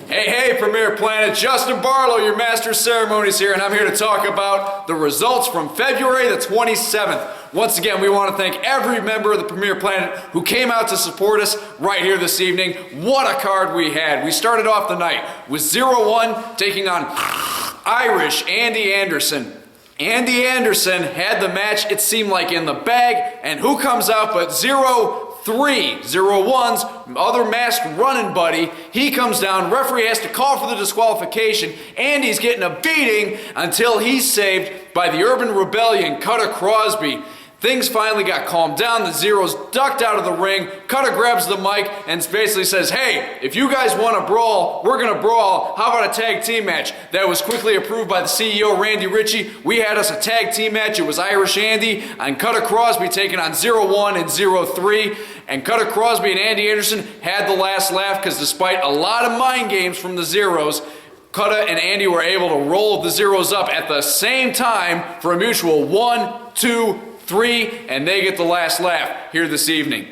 Hey, Premier Planet, Justin Barlow, your master of ceremonies here, and I'm here to talk about the results from February the 27th. Once again, we want to thank every member of the Premier Planet who came out to support us right here this evening. What a card we had. We started off the night with 0-1 taking on Irish Andy Anderson. Andy Anderson had the match, it seemed like, in the bag, and who comes out but 0-1's other masked running buddy. He comes down, referee has to call for the disqualification. Andy's getting a beating until he's saved by the Urban Rebellion, Cutter Crosby. Things finally got calmed down. The Zeros ducked out of the ring. Cutter grabs the mic and basically says, hey, if you guys want to brawl, we're going to brawl. How about a tag team match? That was quickly approved by the CEO, Randy Ritchie. We had us a tag team match. It was Irish Andy and Cutter Crosby taking on 0-1 and 0-3. And Cutter Crosby and Andy Anderson had the last laugh because despite a lot of mind games from the Zeros, Cutter and Andy were able to roll the Zeros up at the same time for a mutual 1, 2, 3, and they get the last laugh here this evening.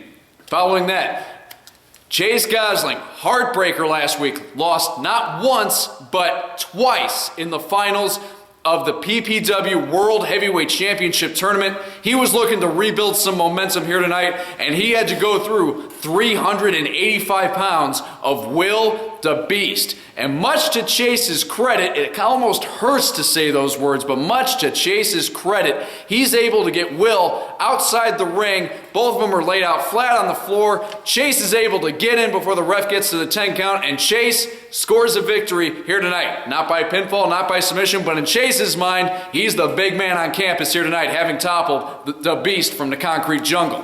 Following that, Chase Gosling, heartbreaker last week, lost not once but twice in the finals of the PPW World Heavyweight Championship Tournament. He was looking to rebuild some momentum here tonight, and he had to go through 385 pounds of Will the Beast. And much to Chase's credit, it almost hurts to say those words, but much to Chase's credit, he's able to get Will outside the ring. Both of them are laid out flat on the floor. Chase is able to get in before the ref gets to the 10 count, and Chase scores a victory here tonight. Not by pinfall, not by submission, but in Chase's mind, he's the big man on campus here tonight, having toppled the Beast from the concrete jungle.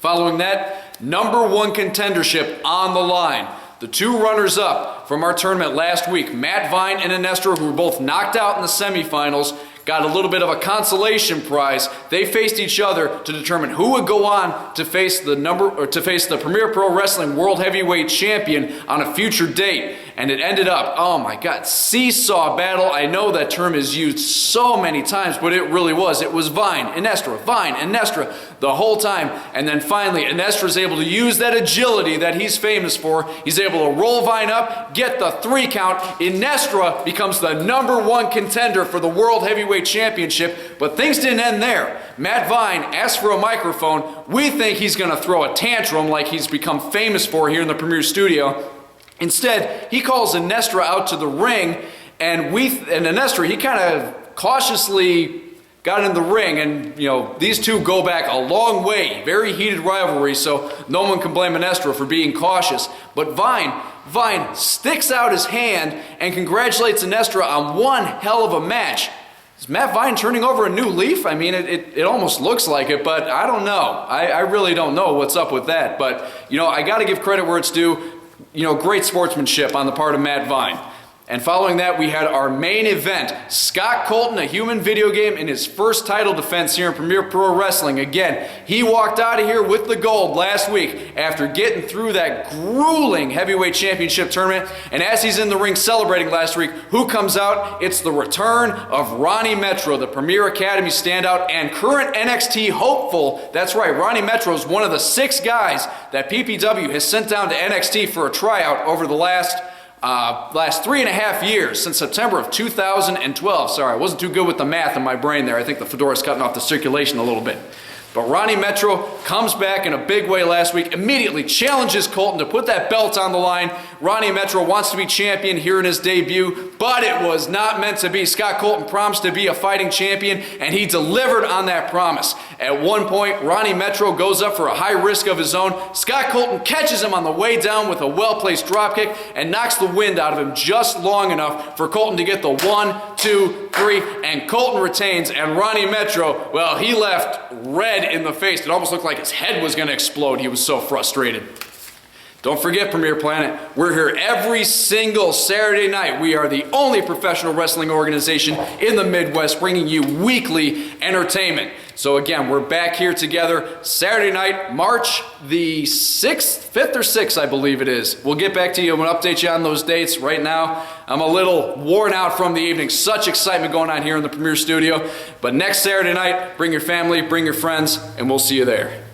Following that, #1 contendership on the line. The two runners-up from our tournament last week, Matt Vine and Inestra, who were both knocked out in the semifinals, got a little bit of a consolation prize. They faced each other to determine who would go on to face the Premier Pro Wrestling World Heavyweight Champion on a future date. And it ended up, oh my God, seesaw battle. I know that term is used so many times, but it really was. It was Vine, Inestra, the whole time. And then finally, Inestra's able to use that agility that he's famous for. He's able to roll Vine up, get the 3 count. Inestra becomes the #1 contender for the World Heavyweight Championship, but things didn't end there. Matt Vine asked for a microphone. We think he's going to throw a tantrum like he's become famous for here in the Premier Studio. Instead, he calls Inestra out to the ring, and Inestra, he kind of cautiously got in the ring, and these two go back a long way, very heated rivalry, so no one can blame Inestra for being cautious. But Vine sticks out his hand and congratulates Inestra on one hell of a match. Is Matt Vine turning over a new leaf? I mean, it almost looks like it, but I don't know. I really don't know what's up with that. But, I got to give credit where it's due. Great sportsmanship on the part of Matt Vine. And following that, we had our main event, Scott Colton, a human video game, in his first title defense here in Premier Pro Wrestling. Again, he walked out of here with the gold last week after getting through that grueling heavyweight championship tournament. And as he's in the ring celebrating last week, who comes out? It's the return of Ronnie Metro, the Premier Academy standout and current NXT hopeful. That's right, Ronnie Metro is one of the 6 guys that PPW has sent down to NXT for a tryout over the last 3.5 years, since September of 2012. Sorry, I wasn't too good with the math in my brain there. I think the fedora's cutting off the circulation a little bit. But Ronnie Metro comes back in a big way last week, immediately challenges Colton to put that belt on the line. Ronnie Metro wants to be champion here in his debut, but it was not meant to be. Scott Colton promised to be a fighting champion, and he delivered on that promise. At one point, Ronnie Metro goes up for a high risk of his own. Scott Colton catches him on the way down with a well-placed dropkick and knocks the wind out of him just long enough for Colton to get the 1, 2, 3, and Colton retains. And Ronnie Metro, well, he left red in the face. It almost looked like his head was going to explode. He was so frustrated. Don't forget, Premier Planet, we're here every single Saturday night. We are the only professional wrestling organization in the Midwest bringing you weekly entertainment. So again, we're back here together Saturday night, March the 6th, 5th or 6th, I believe it is. We'll get back to you and we'll update you on those dates. Right now, I'm a little worn out from the evening. Such excitement going on here in the Premier Studio. But next Saturday night, bring your family, bring your friends, and we'll see you there.